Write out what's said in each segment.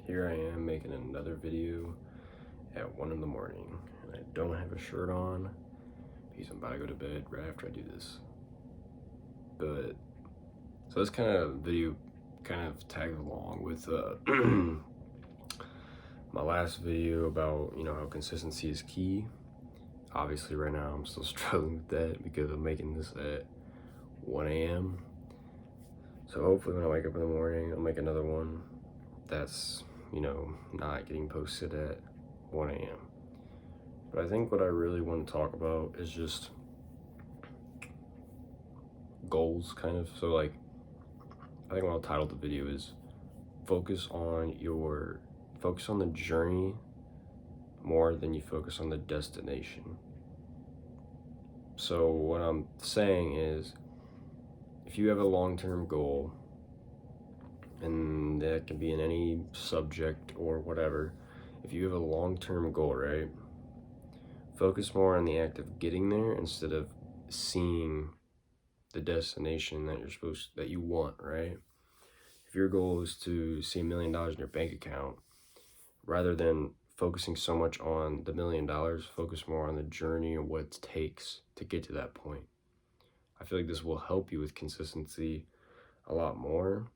Here I am making another video at 1 in the morning, and I don't have a shirt on because I'm about to go to bed right after I do this. But so this kind of video kind of tags along with my last video about how consistency is key. Obviously right now I'm still struggling with that because I'm making this at 1 a.m. So hopefully when I wake up in the morning I'll make another one that's not getting posted at 1 a.m. But I think what I really want to talk about is just goals, kind of. So like, I think what I'll title the video is focus on the journey more than you focus on the destination. So what I'm saying is, if you have a long-term goal, and that can be in any subject or whatever, if you have a long-term goal, right, focus more on the act of getting there instead of seeing the destination that you want, right? If your goal is to see $1 million in your bank account, rather than focusing so much on the $1 million, focus more on the journey and what it takes to get to that point. I feel like this will help you with consistency a lot more,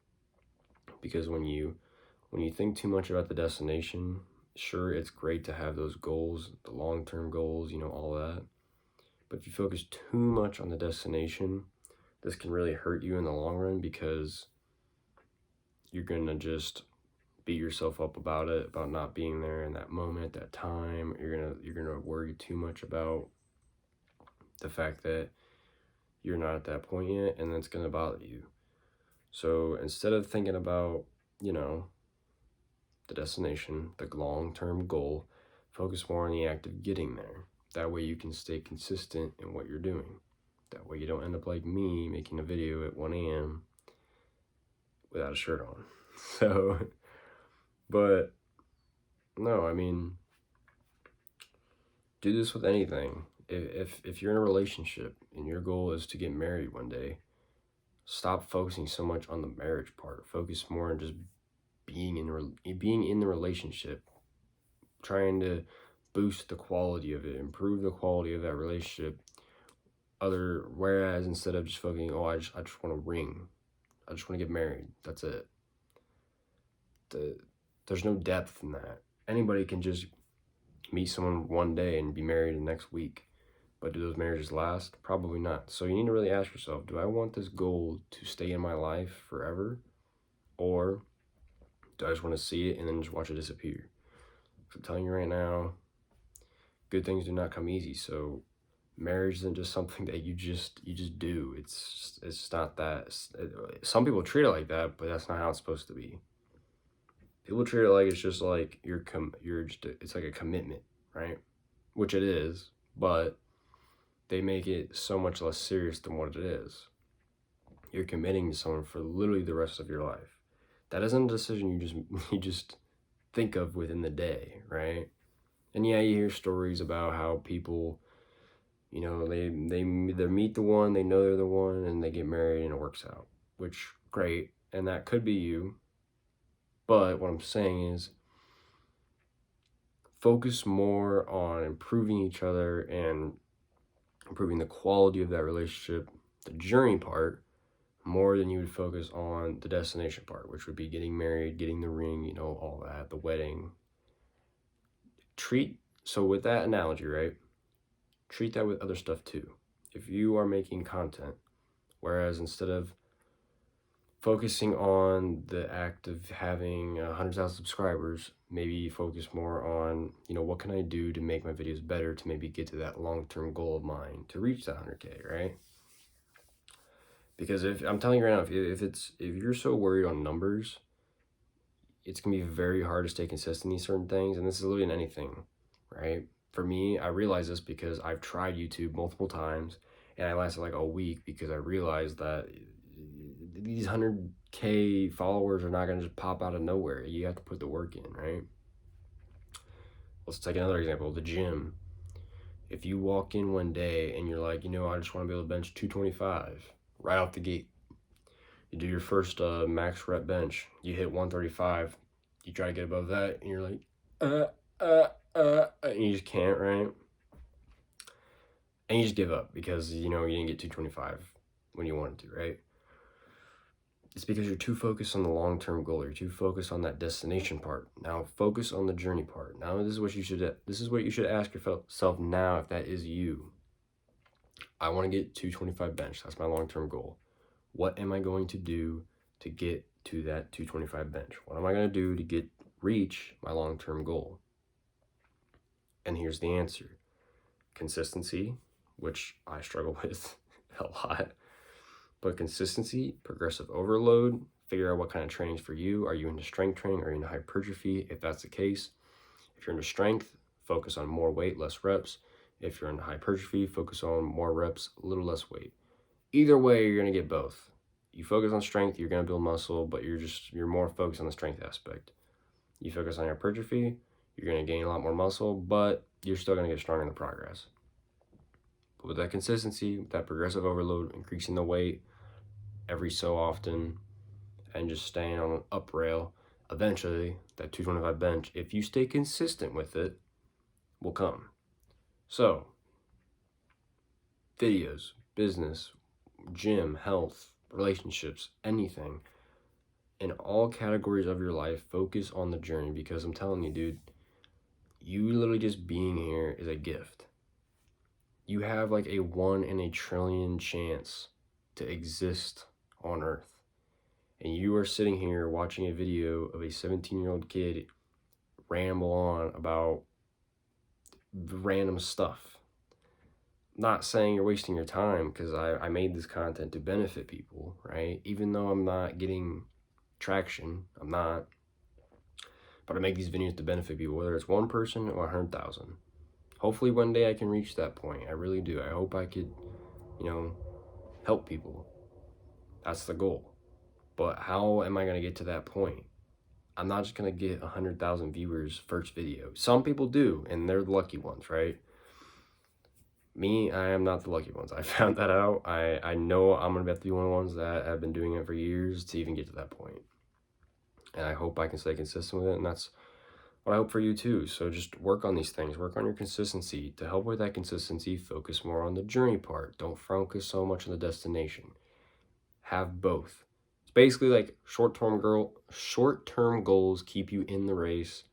because when you think too much about the destination, sure, it's great to have those goals, the long-term goals, all that. But if you focus too much on the destination, this can really hurt you in the long run, because you're gonna just beat yourself up about it, about not being there in that moment, that time. You're gonna worry too much about the fact that you're not at that point yet, and that's gonna bother you. So instead of thinking about, the destination, the long-term goal, focus more on the act of getting there. That way you can stay consistent in what you're doing. That way you don't end up like me making a video at 1 a.m. without a shirt on. So, but no, I mean, do this with anything. If you're in a relationship and your goal is to get married one day, stop focusing so much on the marriage part. Focus more on just being in the relationship, trying to boost the quality of it, improve the quality of that relationship. Whereas instead of just focusing, I just want a ring, I just want to get married, that's it. There's no depth in that. Anybody can just meet someone one day and be married the next week. But do those marriages last? Probably not. So you need to really ask yourself, do I want this goal to stay in my life forever? Or do I just want to see it and then just watch it disappear? I'm telling you right now, good things do not come easy. So marriage isn't just something that you just do. It's not that. Some people treat it like that, but that's not how it's supposed to be. People treat it like it's just like it's like a commitment, right? Which it is, but they make it so much less serious than what it is. You're committing to someone for literally the rest of your life. That isn't a decision you just think of within the day, right? And yeah, you hear stories about how people, they meet the one, they know they're the one, and they get married and it works out, which great, and that could be you. But what I'm saying is, focus more on improving each other and improving the quality of that relationship, the journey part, more than you would focus on the destination part, which would be getting married, getting the ring, all that, the wedding. So with that analogy, right, treat that with other stuff too. If you are making content, whereas instead of focusing on the act of having 100,000 subscribers, maybe focus more on, what can I do to make my videos better, to maybe get to that long-term goal of mine, to reach that 100K, right? Because if I'm telling you right now, if you're so worried on numbers, it's gonna be very hard to stay consistent in these certain things, and this is literally in anything, right? For me, I realize this because I've tried YouTube multiple times, and I lasted like a week because I realized that these 100K followers are not gonna just pop out of nowhere. You have to put the work in, right? Let's take another example, the gym. If you walk in one day and you're like, I just want to be able to bench 225 right off the gate. You do your first max rep bench, you hit 135, You try to get above that, and you're like, and you just can't, right? And you just give up because, you didn't get 225 when you wanted to, right? It's because you're too focused on the long-term goal. You're too focused on that destination part. Now focus on the journey part. Now this is what you should ask yourself now if that is you. I want to get 225 bench. That's my long-term goal. What am I going to do to get to that 225 bench? What am I going to do to reach my long-term goal? And here's the answer. Consistency, which I struggle with a lot. But consistency, progressive overload, figure out what kind of training's for you. Are you into strength training? Are you into hypertrophy? If that's the case, if you're into strength, focus on more weight, less reps. If you're into hypertrophy, focus on more reps, a little less weight. Either way, you're going to get both. You focus on strength, you're going to build muscle, but you're more focused on the strength aspect. You focus on hypertrophy, you're going to gain a lot more muscle, but you're still going to get stronger in the progress. But with that consistency, with that progressive overload, increasing the weight every so often, and just staying on an up rail, eventually that 225 bench, if you stay consistent with it, will come. So, videos, business, gym, health, relationships, anything, in all categories of your life, focus on the journey, because I'm telling you, dude, you literally just being here is a gift. You have like a 1 in a trillion chance to exist on Earth. And you are sitting here watching a video of a 17-year-old kid ramble on about random stuff. Not saying you're wasting your time, because I made this content to benefit people, right? Even though I'm not getting traction, I'm not. But I make these videos to benefit people, whether it's one person or 100,000. Hopefully one day I can reach that point. I really do. I hope I could, help people. That's the goal. But how am I going to get to that point? I'm not just going to get 100,000 viewers first video. Some people do, and they're the lucky ones, right? Me, I am not the lucky ones. I found that out. I know I'm going to have to be one of the ones that have been doing it for years to even get to that point. And I hope I can stay consistent with it, and that's what I hope for you too. So just work on these things. Work on your consistency. To help with that consistency, focus more on the journey part. Don't focus so much on the destination. Have both. It's basically like short-term goals keep you in the race.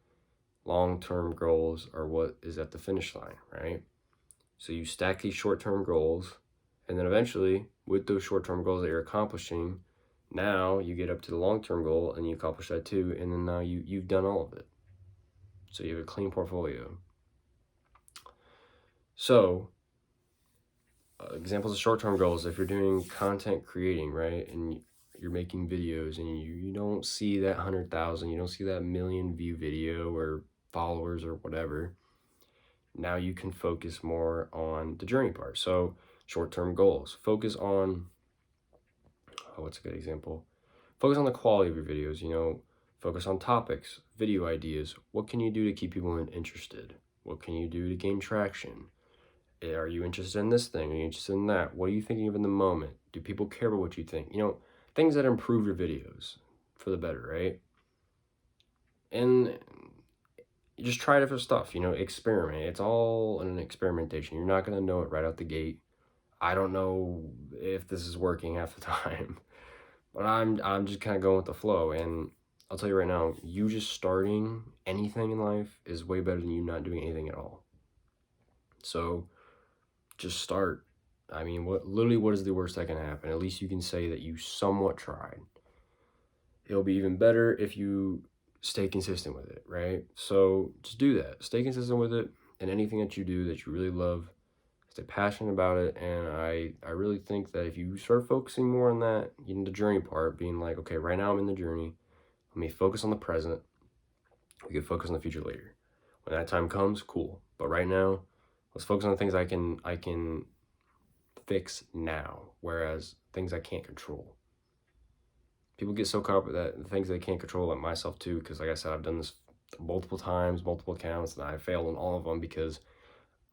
Long-term goals are what is at the finish line, right? So you stack these short-term goals, and then eventually, with those short-term goals that you're accomplishing, now you get up to the long-term goal and you accomplish that too, and then now you've done all of it. So you have a clean portfolio. So, examples of short-term goals, if you're doing content creating, right, and you're making videos and you don't see that 100,000, you don't see that million view video or followers or whatever, now you can focus more on the journey part. So short-term goals, focus on, what's a good example? Focus on the quality of your videos, focus on topics, video ideas. What can you do to keep people interested? What can you do to gain traction? Are you interested in this thing? Are you interested in that? What are you thinking of in the moment? Do people care about what you think? Things that improve your videos for the better, right? And you just try different stuff, experiment. It's all an experimentation. You're not going to know it right out the gate. I don't know if this is working half the time, but I'm just kind of going with the flow. And I'll tell you right now, you just starting anything in life is way better than you not doing anything at all. So just start. I mean, what is the worst that can happen? At least you can say that you somewhat tried. It'll be even better if you stay consistent with it, right? So just do that. Stay consistent with it, and anything that you do that you really love, stay passionate about it. And I really think that if you start focusing more on that, the journey part, being like, okay, right now I'm in the journey, let me focus on the present. We can focus on the future later. When that time comes, cool. But right now, let's focus on the things I can fix now, whereas things I can't control. People get so caught up with that, the things they can't control, like myself too, because like I said, I've done this multiple times, multiple accounts, and I failed on all of them because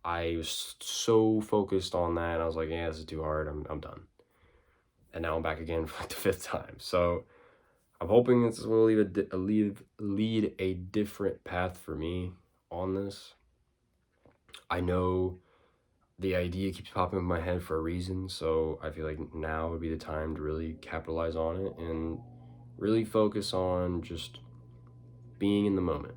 I was so focused on that. I was like, yeah, this is too hard. I'm done. And now I'm back again for like the 5th time. So I'm hoping this will lead a different path for me on this. I know the idea keeps popping in my head for a reason, so I feel like now would be the time to really capitalize on it and really focus on just being in the moment,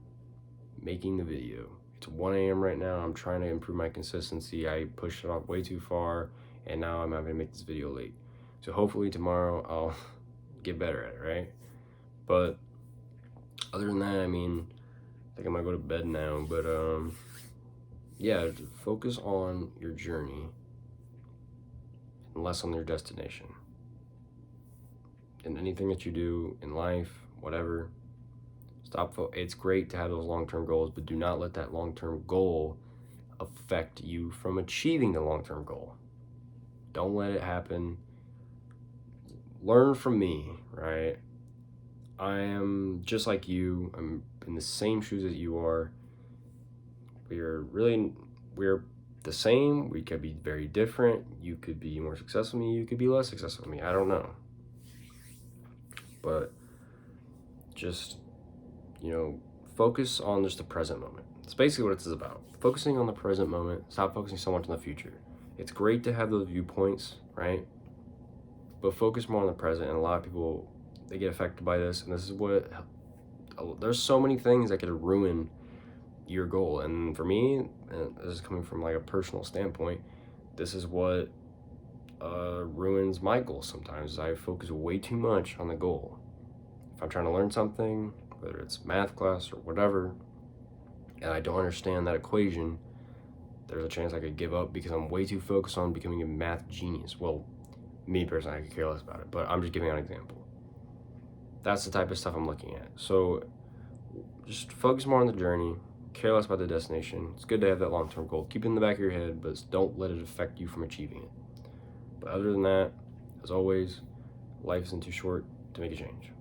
making the video. It's 1 a.m. right now. I'm trying to improve my consistency. I pushed it off way too far, and now I'm having to make this video late. So hopefully tomorrow I'll get better at it, right? But other than that, I mean, I think I might go to bed now, but yeah, focus on your journey and less on your destination. In anything that you do in life, whatever, it's great to have those long-term goals, but do not let that long-term goal affect you from achieving the long-term goal. Don't let it happen. Learn from me, right? I am just like you. I'm in the same shoes that you are. We're the same. We could be very different. You could be more successful than me. You could be less successful than me. I don't know. But just, focus on just the present moment. It's basically what it's about. Focusing on the present moment. Stop focusing so much on the future. It's great to have those viewpoints, right? But focus more on the present. And a lot of people, they get affected by this. And this is what, there's so many things that could ruin your goal. And for me, and this is coming from like a personal standpoint, this is what ruins my goal sometimes. I focus way too much on the goal. If I'm trying to learn something, whether it's math class or whatever, and I don't understand that equation, there's a chance I could give up because I'm way too focused on becoming a math genius. Well, me personally, I could care less about it, but I'm just giving an example. That's the type of stuff I'm looking at. So just focus more on the journey, care less about the destination. It's good to have that long-term goal. Keep it in the back of your head, but don't let it affect you from achieving it. But other than that, as always, life isn't too short to make a change.